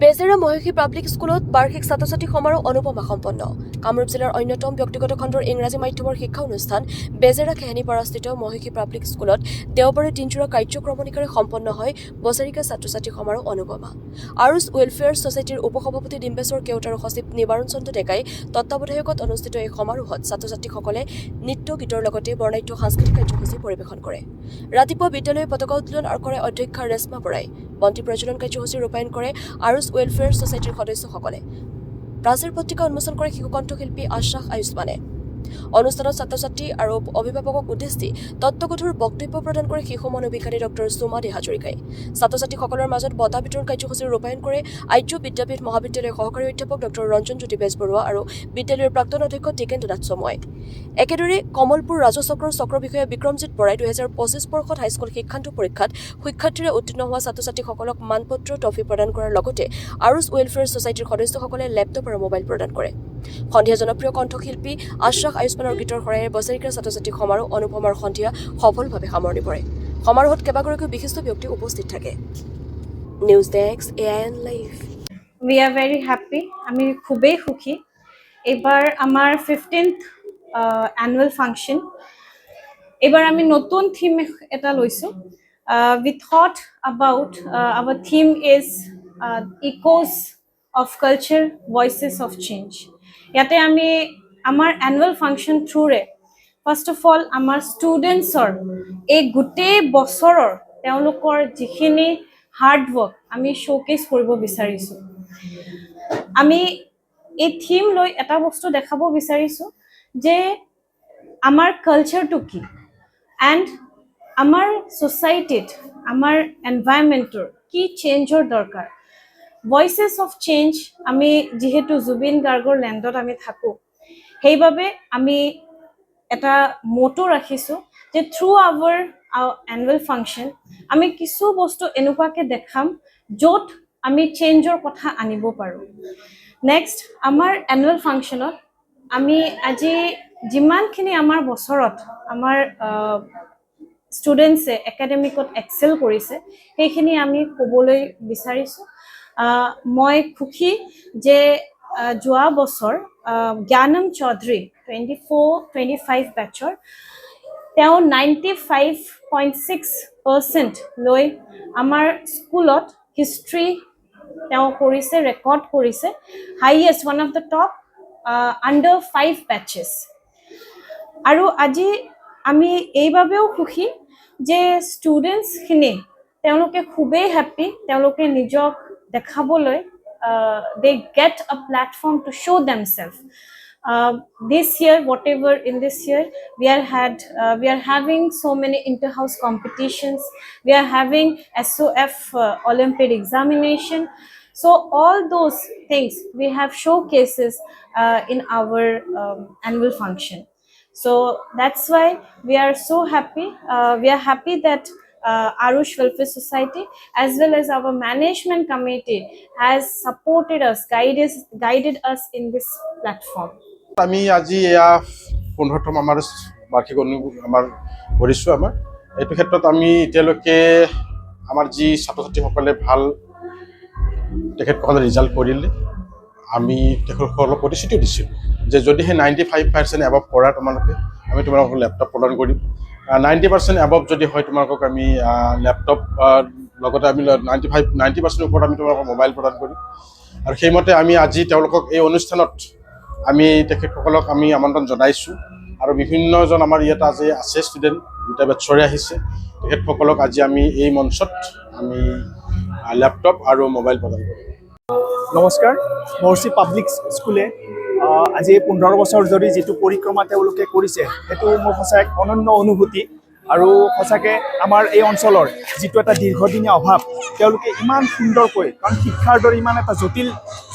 Bezera মহেশী public স্কুলত বাৰ্ষিক ছাত্ৰ-ছাত্ৰী সমাৰোহ অনুপমা সম্পন্ন। কামৰূপ জিলাৰ অন্যতম ব্যক্তিগত খণ্ডৰ ইংৰাজী মাধ্যমৰ শিক্ষা অনুষ্ঠান বেজেৰা খেহানীপাৰাস্থিত মহেশী পাব্লিক স্কুলত দেওবাৰে দিনজোৰা কাৰ্যক্ৰমণিকাৰে সম্পন্ন হয় বছৰেকীয়া ছাত্ৰ-ছাত্ৰী সমাৰোহ অনুপমা। আৰুছ ৱেলফেয়াৰ ছ'চাইটিৰ উপসভাপতি ডিম্বেশ্বৰ কেওট আৰু সচিব নিবাৰণ চন্দ্ৰ ডেকাই তত্বাৱধায়কত অনুষ্ঠিত এই সমাৰোহত ছাত্ৰ-ছাত্ৰীসকলে নৃত্য গীতৰ লগতে বৰ্ণাঢ্য সাংস্কৃতিক কাৰ্যসূচী পৰিৱেশন কৰে। ৰাতিপুৱা বিদ্যালয়ৰ পতাকা উত্তোলন কৰে অধ্যক্ষা ৰেশ্মা বৰাই। বন্তি প্ৰজ্বলন কাৰ্যসূচী ৰূপায়ণ কৰে আৰুছ ৱেলফেয়াৰ ছ'চাইটিৰ সদস্যসকলে। প্ৰাচীৰ পত্ৰিকা উন্মোচন কৰে শিশু কণ্ঠশিল্পী আশ্বাস আয়ুষ্মানে। অনুষ্ঠানত ছাত্ৰ-ছাত্ৰী আৰু অভিভাৱকক উদ্দেশ্যি তত্ত্বগধুৰ বক্তব্য প্ৰদান কৰে শিশু মনোবিজ্ঞানী ডক্টৰ সুমা হাজৰিকাই। ছাত্ৰ-ছাত্ৰীসকলৰ মাজত বঁটা বিতৰণ কাৰ্যসূচী ৰূপায়ণ কৰে আৰ্য বিদ্যাপীঠ মহাবিদ্যালয়ৰ সহকাৰী অধ্যাপক ডক্টৰ ৰঞ্জন জ্যোতি বেজবৰুৱা আৰু বিদ্যালয়ৰ প্ৰাক্তন অধ্যক্ষ টিকেন্দ্ৰ নাথ চমুৱাই। একেদৰে কমলপুৰ ৰাজচক্ৰৰ চক্ৰ বিষয়া বিক্ৰমজিৎ বৰাই 2025 বৰ্ষত হাইস্কুল শিক্ষান্ত পৰীক্ষাত সুখ্যাতিৰে উত্তীৰ্ণ হোৱা ছাত্ৰ-ছাত্ৰীসকলক মানপত্ৰ ট্ৰফি প্ৰদান কৰাৰ লগতে আৰুছ ৱেলফেয়াৰ ছ'চাইটিৰ সদস্যসকলে লেপটপ আৰু মোবাইল প্ৰদান কৰে। সন্ধিয়া জনপ্ৰিয় কণ্ঠশিল্পী আশ্বাস আয়ুষ্মানৰ গীতৰ শৰাইৰে বছৰেকীয়া ছাত্ৰ-ছাত্ৰী সমাৰোহ অনুপমাৰ সন্ধিয়া সফলভাৱে সামৰণি পৰে। সমাৰোহত কেইবাগৰাকীও বিশিষ্ট ব্যক্তি উপস্থিত থাকে। News desk AIN live. We are very happy. আমি খুবেই সুখী। এবাৰ আমাৰ 15th annual function. এবাৰ আমি নতুন থিম এটা লৈছো। We thought about our theme is echoes of culture, voices of change. ইয়াতে আমি আমাৰ annual function থ্ৰুৰে ফাৰ্ষ্ট অফ অল আমাৰ ষ্টুডেণ্টছৰ এই গোটেই বছৰৰ তেওঁলোকৰ যিখিনি হাৰ্ড ৱৰ্ক আমি শ্ব'কেছ কৰিব বিচাৰিছোঁ। আমি এই থিম লৈ এটা বস্তু দেখাব বিচাৰিছোঁ যে আমাৰ কালচাৰটো কি এণ্ড আমাৰ ছ'চাইটিত আমাৰ এনভাইৰনমেণ্টৰ কি চেঞ্জৰ দৰকাৰ। ভইচেছ অফ চেঞ্জ আমি যিহেতু জুবিন গাৰ্গৰ লেণ্ডত আমি থাকোঁ সেইবাবে আমি এটা মটো ৰাখিছোঁ যে থ্ৰু আৱাৰ এনুৱেল ফাংচন আমি কিছু বস্তু এনেকুৱাকৈ দেখাম য'ত আমি চেঞ্জৰ কথা আনিব পাৰোঁ। নেক্সট আমাৰ এনুৱেল ফাংচনত আমি আজি যিমানখিনি আমাৰ বছৰত আমাৰ ষ্টুডেণ্টছে একাডেমিকত এক্সেল কৰিছে সেইখিনি আমি ক'বলৈ বিচাৰিছোঁ। মই সুখী যে যোৱা বছৰ জ্ঞানম চৌধুৰী 24-25 বেটছৰ তেওঁ 95.6% লৈ আমাৰ স্কুলত হিষ্ট্ৰী তেওঁ কৰিছে, ৰেকৰ্ড কৰিছে, highest one of the top under 5 বেটছেছ। আৰু আজি আমি এইবাবেও সুখী যে ষ্টুডেণ্টছখিনি তেওঁলোকে খুবেই হেপ্পী, তেওঁলোকে নিজক দেখাবলৈ they get a platform to show themselves. This year, whatever in this year, we are having so many inter-house competitions. We are having SOF Olympiad examination. So all those things we have showcases in our annual function. So that's why we are so happy. We are happy that Arush Welfare Society as well as our management committee has supported us, guided us in this platform. আমি আজি এয়া 15তম আমাৰ বাৰ্ষিক আমাৰ কৰিছোঁ। আমাৰ এইটো ক্ষেত্ৰত আমি এতিয়ালৈকে আমাৰ যি ছাত্ৰ-ছাত্ৰীসকলে ভাল তেখেতসকলে ৰিজাল্ট কৰিলে আমি তেখেতসকলক প্ৰতিশ্ৰুতি দিছিলোঁ যে যদিহে 95% এবভ কৰা তোমালোকে আমি তোমালোকক লেপটপ প্ৰদান কৰিম। 90% এবভ যদি হয় তোমালোকক আমি লেপটপ লগতে আমি 90% ওপৰত আমি তোমালোকক মোবাইল প্ৰদান কৰিম। আৰু সেইমতে আমি আজি তেওঁলোকক এই অনুষ্ঠানত আমি তেখেতসকলক আমি আমন্ত্ৰণ জনাইছোঁ। আৰু বিভিন্নজন আমাৰ ইয়াত আজি আছে ষ্টুডেণ্ট, দুটা বেটছৰে আহিছে, তেখেতসকলক আজি আমি এই মঞ্চত আমি লেপটপ আৰু মোবাইল প্ৰদান কৰিম। নমস্কাৰ। মহৰ্ষি পাব্লিক স্কুলে আজি 15 বছৰ ধৰি যিটো পৰিক্ৰমা তেওঁলোকে কৰিছে সেইটো মোৰ সঁচাই এক অনন্য অনুভূতি। আৰু সঁচাকৈ আমাৰ এই অঞ্চলৰ যিটো এটা দীৰ্ঘদিনীয়া অভাৱ তেওঁলোকে ইমান সুন্দৰকৈ, কাৰণ শিক্ষাৰ দৰে ইমান এটা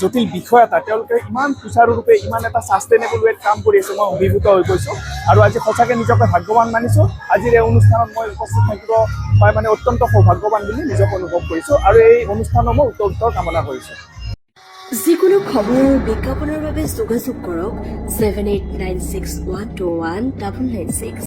জটিল বিষয় এটা তেওঁলোকে ইমান সুচাৰুৰূপে ইমান এটা ছাষ্টেইনেবল ৱেত কাম কৰি আছে, মই অভিভূত হৈ গৈছোঁ। আৰু আজি সঁচাকৈ নিজকে ভাগ্যৱান মানিছোঁ। আজিৰ এই অনুষ্ঠানত মই উপস্থিত থাকিব পাই মানে অত্যন্ত সৌভাগ্যৱান বুলি নিজকে অনুভৱ কৰিছোঁ। আৰু এই অনুষ্ঠানৰ মই উত্তৰ কামনা কৰিছোঁ। যিকোনো খবৰ বিজ্ঞাপনৰ বাবে যোগাযোগ কৰক 7896121996।